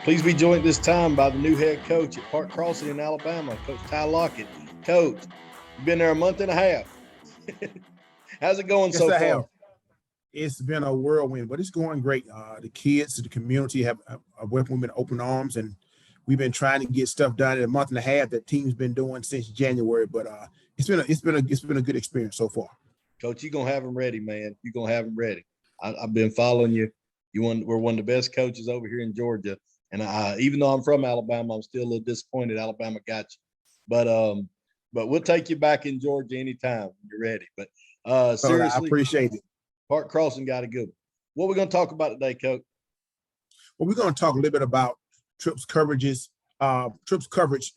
Please be joined this time by the new head coach at Park Crossing in Alabama, Coach Ty Lockett. Coach, you've been there a month and a half. How's it going so far? It's been a whirlwind, but it's going great. The kids, the community have welcomed with open arms, and we've been trying to get stuff done in a month and a half that team's been doing since January. But it's been a good experience so far. Coach, you're gonna have them ready, man. You're gonna have them ready. I've been following you. We're one of the best coaches over here in Georgia. And even though I'm from Alabama, I'm still a little disappointed Alabama got you. But we'll take you back in Georgia anytime when you're ready. But seriously, I appreciate it. Park Crossing got a good one. What we're going to talk about today, Coach? Well, we're going to talk a little bit about trips coverage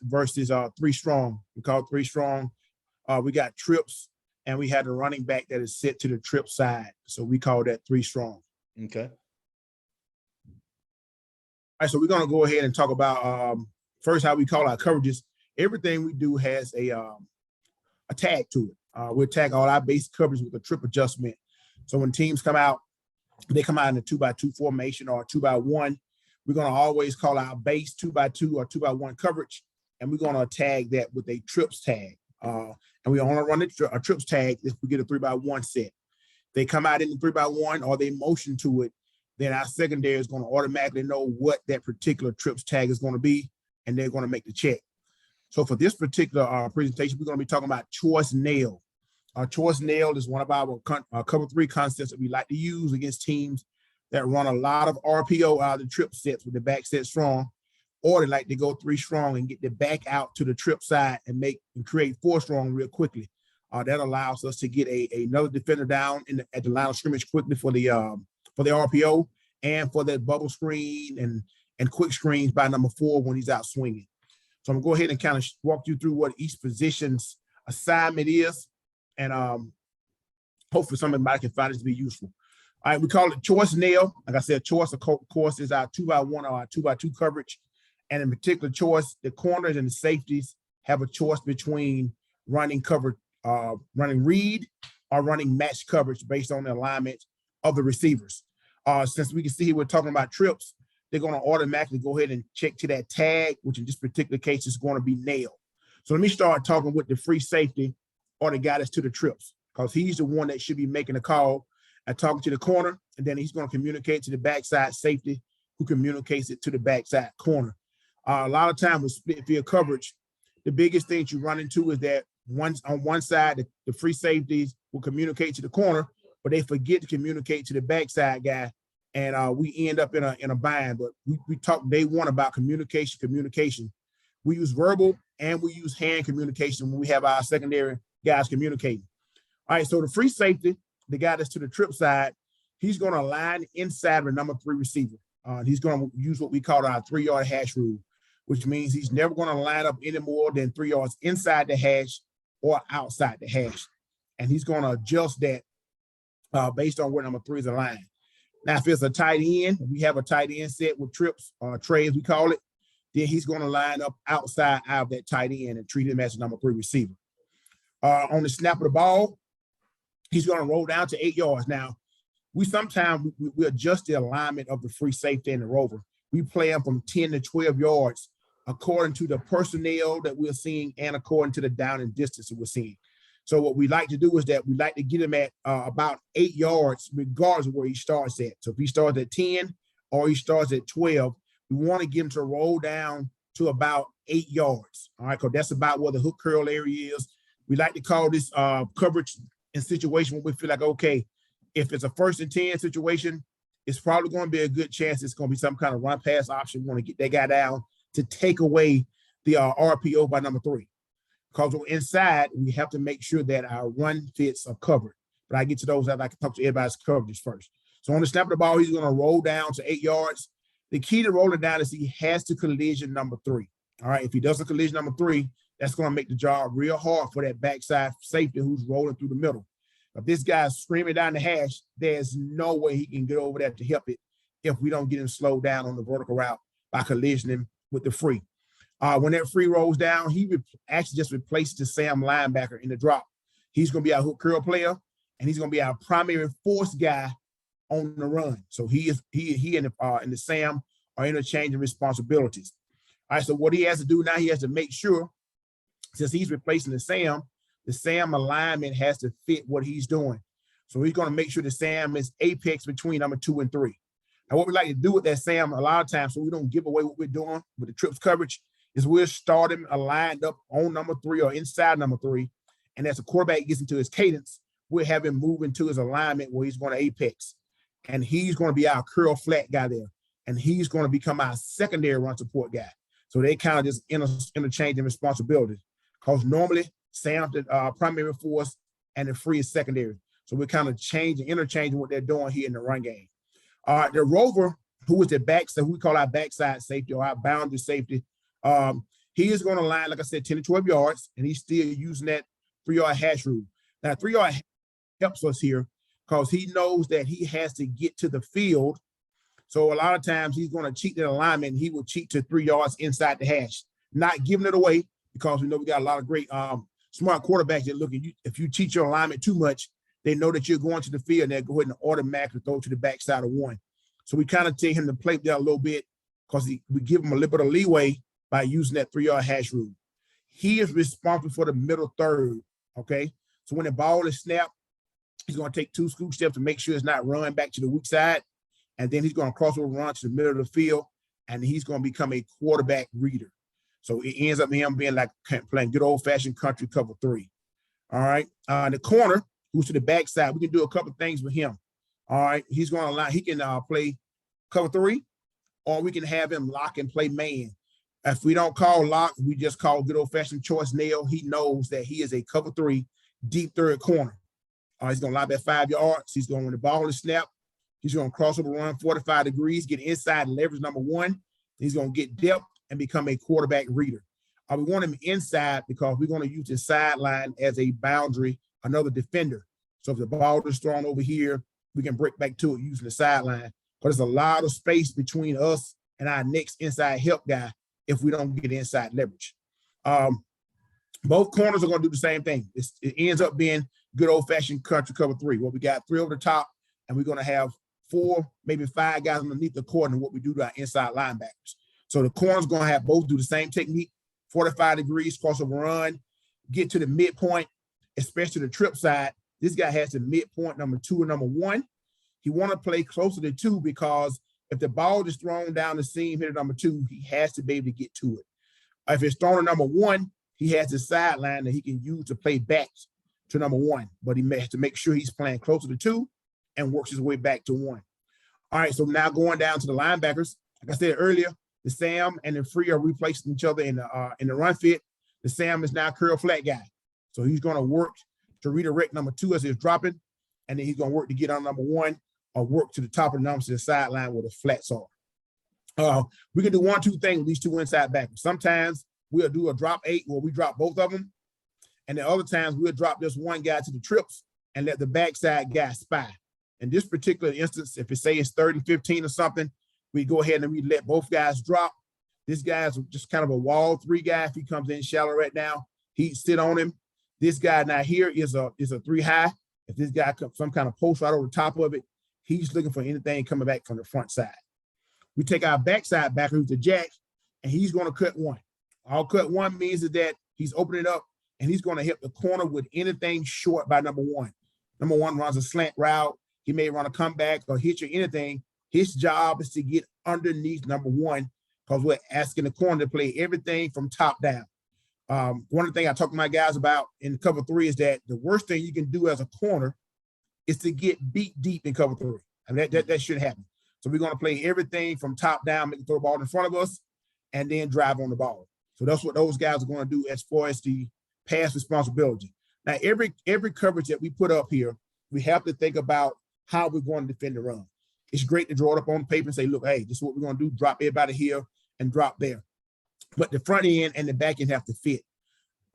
versus 3 strong. We call it 3 strong. We got trips, and we had a running back that is set to the trip side. So we call that 3 strong. Okay. All right, so we're going to go ahead and talk about first how we call our coverages. Everything we do has a tag to it. We'll tag all our base coverage with a trip adjustment. So when teams come out, they come out in a 2x2 formation or a 2x1. We're going to always call our base 2x2 or 2x1 coverage, and we're going to tag that with a trips tag. And we only run a trips tag if we get a 3x1 set. They come out in the 3x1 or they motion to it, then our secondary is going to automatically know what that particular trips tag is going to be, and they're going to make the check. So for this particular presentation, we're going to be talking about choice nail. Choice nail is one of our cover 3 concepts that we like to use against teams that run a lot of RPO out of the trip sets with the back set strong, or they like to go 3 strong and get the back out to the trip side and create 4 strong real quickly. That allows us to get another defender down at the line of scrimmage quickly for the RPO and for that bubble screen and quick screens by number 4 when he's out swinging. So I'm gonna go ahead and kind of walk you through what each position's assignment is, and hopefully somebody can find it to be useful. All right, we call it choice nail. Like I said, choice of course is our 2x1 or our 2x2 coverage, and in particular choice, the corners and the safeties have a choice between running read or running match coverage based on the alignment of the receivers. Since we can see here we're talking about trips, they're going to automatically go ahead and check to that tag, which in this particular case is going to be nail. So let me start talking with the free safety or the guy that's to the trips, because he's the one that should be making the call and talking to the corner, and then he's going to communicate to the backside safety who communicates it to the backside corner. A lot of times with split field coverage, the biggest thing you run into is that on one side, the free safeties will communicate to the corner, but they forget to communicate to the backside guy, and we end up in a bind. But we talked day one about communication. We use verbal and we use hand communication when we have our secondary guys communicating. All right, so the free safety, the guy that's to the trip side, he's going to line inside of the number 3 receiver. He's going to use what we call our 3-yard hash rule, which means he's never going to line up any more than 3 yards inside the hash or outside the hash. And he's going to adjust that based on where number 3 is aligned. Now, if it's a tight end, we have a tight end set with trips, trays we call it, then he's going to line up outside out of that tight end and treat him as a number 3 receiver. On the snap of the ball, he's going to roll down to 8 yards. Now, we sometimes we adjust the alignment of the free safety and the rover. We play them from 10 to 12 yards according to the personnel that we're seeing and according to the down and distance that we're seeing. So what we like to do is that we like to get him at about 8 yards, regardless of where he starts at. So if he starts at 10 or he starts at 12, we want to get him to roll down to about 8 yards. All right, because that's about where the hook curl area is. We like to call this coverage in situation where we feel like, okay, if it's a 1st and 10 situation, it's probably going to be a good chance it's going to be some kind of run pass option. We want to get that guy down to take away the RPO by number 3. Because inside, we have to make sure that our run fits are covered. But I get to those, I'd like to talk to everybody's coverages first. So on the snap of the ball, he's going to roll down to 8 yards. The key to rolling down is he has to collision number 3. All right, if he doesn't collision number 3, that's going to make the job real hard for that backside safety who's rolling through the middle. If this guy's screaming down the hash, there's no way he can get over there to help it if we don't get him slowed down on the vertical route by collisioning with the free. When that free rolls down, he actually just replaced the Sam linebacker in the drop. He's going to be our hook curl player, and he's going to be our primary force guy on the run. So he and the Sam are interchanging responsibilities. All right, so what he has to do now, he has to make sure, since he's replacing the Sam alignment has to fit what he's doing. So he's going to make sure the Sam is apex between number 2 and 3. Now, what we like to do with that Sam a lot of times, so we don't give away what we're doing with the trips coverage, is we'll start him aligned up on number 3 or inside number 3. And as the quarterback gets into his cadence, we'll have him move into his alignment where he's going to apex. And he's going to be our curl flat guy there. And he's going to become our secondary run support guy. So they kind of just interchanging responsibilities. Because normally Sam's the primary force and the free is secondary. So we're kind of interchanging what they're doing here in the run game. The Rover, who is the backside, who we call our backside safety or our boundary safety, he is going to line, like I said, 10 to 12 yards, and he's still using that 3-yard hash rule. Now, 3-yard helps us here because he knows that he has to get to the field. So a lot of times he's going to cheat the alignment, and he will cheat to 3 yards inside the hash, not giving it away, because we know we got a lot of great smart quarterbacks that look at you. If you cheat your alignment too much, they know that you're going to the field, and they'll go ahead and automatically throw to the backside of 1. So we kind of tell him to play there a little bit because we give him a little bit of leeway by using that 3-yard hash rule. He is responsible for the middle third, okay? So when the ball is snapped, he's going to take 2 scoop steps to make sure it's not run back to the weak side, and then he's going to cross over, run to the middle of the field, and he's going to become a quarterback reader. So it ends up him being like playing good old-fashioned country cover 3. All right? The corner, who's to the backside, we can do a couple of things with him. All right, he's going to allow, he can play cover 3, or we can have him lock and play man. If we don't call lock, we just call good old-fashioned choice nail. He knows that he is a cover 3 deep third corner. He's going to line at 5 yards. He's going, when the ball is snapped, he's going to cross over, run 45 degrees, get inside leverage number 1. He's going to get depth and become a quarterback reader. We want him inside because we're going to use his sideline as a boundary, another defender. So if the ball is thrown over here, we can break back to it using the sideline. But there's a lot of space between us and our next inside help guy if we don't get inside leverage. Both corners are going to do the same thing. It ends up being good old-fashioned country cover 3. Well, we got 3 over the top, and we're going to have 4, maybe 5 guys underneath the corner and what we do to our inside linebackers. So the corner's going to have both do the same technique, 45 degrees, crossover run, get to the midpoint, especially the trip side. This guy has the midpoint number 2 and number 1. He want to play closer to 2 because if the ball is thrown down the seam here at number 2, he has to be able to get to it. If it's thrown to number 1, he has the sideline that he can use to play back to number 1, but he has to make sure he's playing closer to 2 and works his way back to 1. All right, so now going down to the linebackers. Like I said earlier, the Sam and the free are replacing each other in the run fit. The Sam is now curl flat guy. So he's going to work to redirect number 2 as he's dropping, and then he's going to work to get on number 1 or work to the top of the numbers to the sideline where the flats are. We can do 1-2 things with these 2 inside backers. Sometimes we'll do a drop 8 where we drop both of them, and then other times we'll drop just one guy to the trips and let the backside guy spy. In this particular instance, if it say it's 30-15 or something, we go ahead and we let both guys drop. This guy's just kind of a wall 3 guy. If he comes in shallow right now, he'd sit on him. This guy now here is a 3 high. If this guy comes some kind of post right over the top of it, he's looking for anything coming back from the front side. We take our backside backer, who's the jack, and he's going to cut 1. All cut 1 means is that he's opening up and he's going to hit the corner with anything short by number 1. Number 1 runs a slant route. He may run a comeback or hit you anything. His job is to get underneath number 1 because we're asking the corner to play everything from top down. One of the things I talk to my guys about in cover 3 is that the worst thing you can do as a corner is to get beat deep in cover 3. I mean, that shouldn't happen. So we're going to play everything from top down, make the throw ball in front of us, and then drive on the ball. So that's what those guys are going to do as far as the pass responsibility. Now, every coverage that we put up here, we have to think about how we're going to defend the run. It's great to draw it up on paper and say, look, hey, this is what we're going to do. Drop everybody here and drop there. But the front end and the back end have to fit.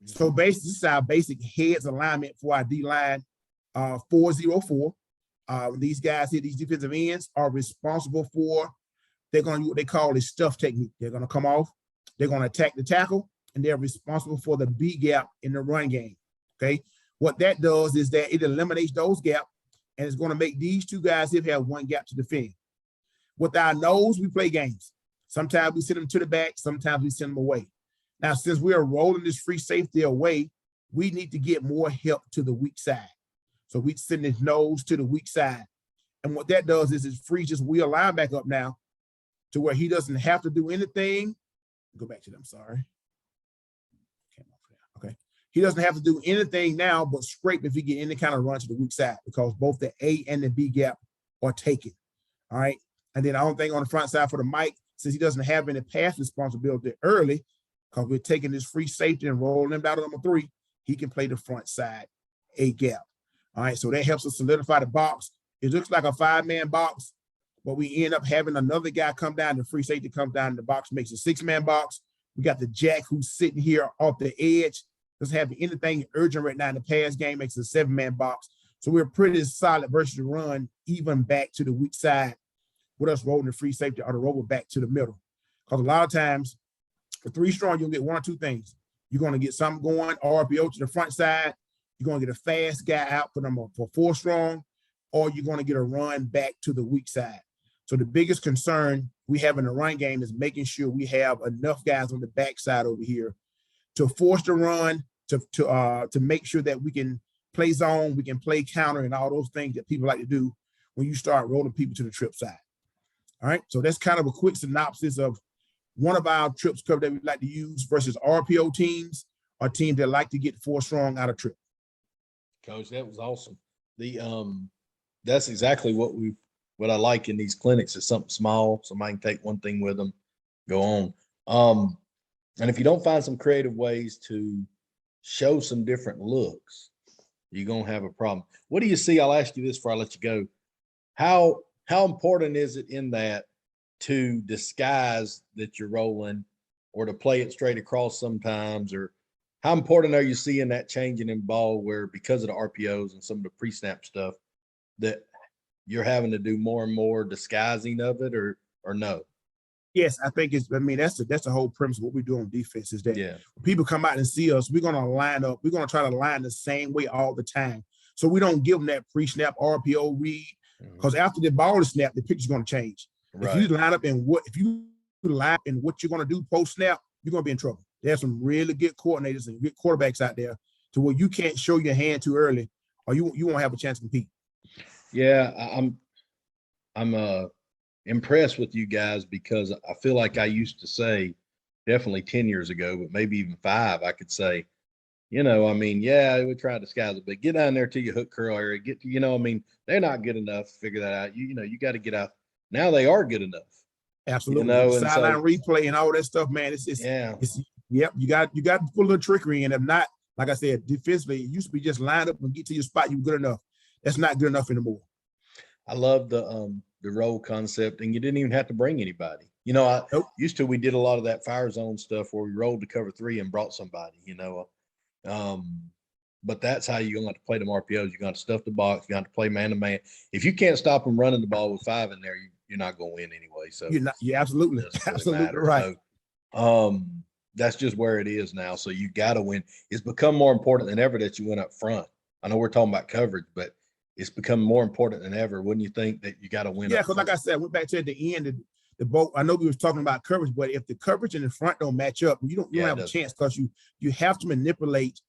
So basically, this is our basic heads alignment for our D-line 404. These guys here, these defensive ends are responsible for, they're going to do what they call a stuff technique. They're going to come off, they're going to attack the tackle, and they're responsible for the B gap in the run game, okay? What that does is that it eliminates those gaps, and it's going to make these two guys have one gap to defend. With our nose, we play games. Sometimes we send them to the back, sometimes we send them away. Now, since we are rolling this free safety away, we need to get more help to the weak side. So we send his nose to the weak side. And what that does is it frees his wheel linebacker up now to where he doesn't have to do anything. Go back to them, sorry. Okay. He doesn't have to do anything now but scrape if he get any kind of run to the weak side, because both the A and the B gap are taken. All right. And then I don't think on the front side for the Mike, since he doesn't have any pass responsibility early, because we're taking this free safety and rolling him down to number 3, he can play the front side A gap. All right. So that helps us solidify the box. It looks like a 5-man box, but we end up having another guy come down. The free safety comes down in the box, makes a 6-man box. We got the jack who's sitting here off the edge. Doesn't have anything urgent right now in the pass game, makes a 7-man box. So we're pretty solid versus the run, even back to the weak side with us rolling the free safety or the rover back to the middle. Because a lot of times, with 3 strong, you'll get 1 or 2 things. You're going to get something going, RPO to the front side. You're going to get a fast guy out for 4 strong, or you're going to get a run back to the weak side. So the biggest concern we have in the run game is making sure we have enough guys on the backside over here to force the run, to make sure that we can play zone, we can play counter, and all those things that people like to do when you start rolling people to the trip side. All right, so that's kind of a quick synopsis of one of our trips cover that we like to use versus RPO teams or teams that like to get 4 strong out of trip. Coach, that was awesome. That's exactly what I like in these clinics is something small. Somebody can take one thing with them, go on. And if you don't find some creative ways to show some different looks, you're going to have a problem. What do you see? I'll ask you this before I let you go. How important is it in that to disguise that you're rolling or to play it straight across sometimes? Or how important are you seeing that changing in ball where because of the RPOs and some of the pre-snap stuff that you're having to do more and more disguising of it or no? Yes, I think that's the whole premise of what we do on defense is that when people come out and see us, we're going to line up. We're going to try to line the same way all the time. So we don't give them that pre-snap RPO read because after the ball is snapped, the picture's going to change. Right. If you line up in what you're going to do post-snap, you're going to be in trouble. There's some really good coordinators and good quarterbacks out there to where you can't show your hand too early or you won't have a chance to compete. Yeah, I'm impressed with you guys because I feel like I used to say definitely 10 years ago, but maybe even 5, I could say, we try to disguise it, but get down there to your hook curl area, they're not good enough to figure that out. You got to get out. Now they are good enough. Absolutely. Sideline replay and all that stuff, man. You got to put a little trickery in. If not, like I said, defensively, it used to be just line up and get to your spot. You were good enough. That's not good enough anymore. I love the role concept, and you didn't even have to bring anybody. Used to, we did a lot of that fire zone stuff where we rolled to cover 3 and brought somebody, but that's how you're going to have to play them RPOs. You're going to have to stuff the box. You're going to have to play man-to-man. If you can't stop them running the ball with 5 in there, you're not going to win anyway. So you're absolutely right. So, that's just where it is now. So you got to win. It's become more important than ever that you win up front. I know we're talking about coverage, but it's become more important than ever. Wouldn't you think that you got to win? Yeah, because like I said, I went back to at the end, the boat. I know we was talking about coverage, but if the coverage in the front don't match up, you don't have a chance because you have to manipulate.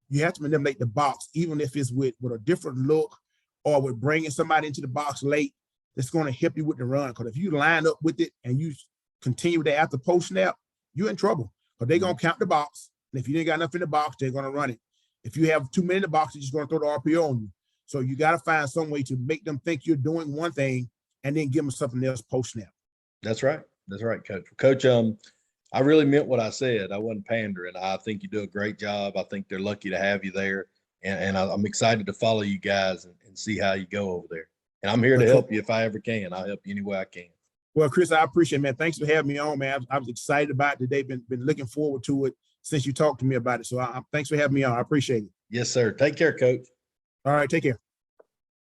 You have to manipulate the box, even if it's with a different look or with bringing somebody into the box late. That's going to help you with the run. Because if you line up with it and you continue that after post snap, you're in trouble. Because they're going to count the box, and if you ain't got enough in the box, they're going to run it. If you have too many in the box, they're just going to throw the RPO on you. So you got to find some way to make them think you're doing one thing and then give them something else post snap. That's right, Coach. Coach, I really meant what I said. I wasn't pandering. I think you do a great job. I think they're lucky to have you there, and I'm excited to follow you guys and see how you go over there. And I'm here to help you if I ever can. I'll help you any way I can. Well, Chris, I appreciate it, man. Thanks for having me on, man. I was excited about it today. Been looking forward to it since you talked to me about it. So thanks for having me on. I appreciate it. Yes, sir. Take care, Coach. All right, take care.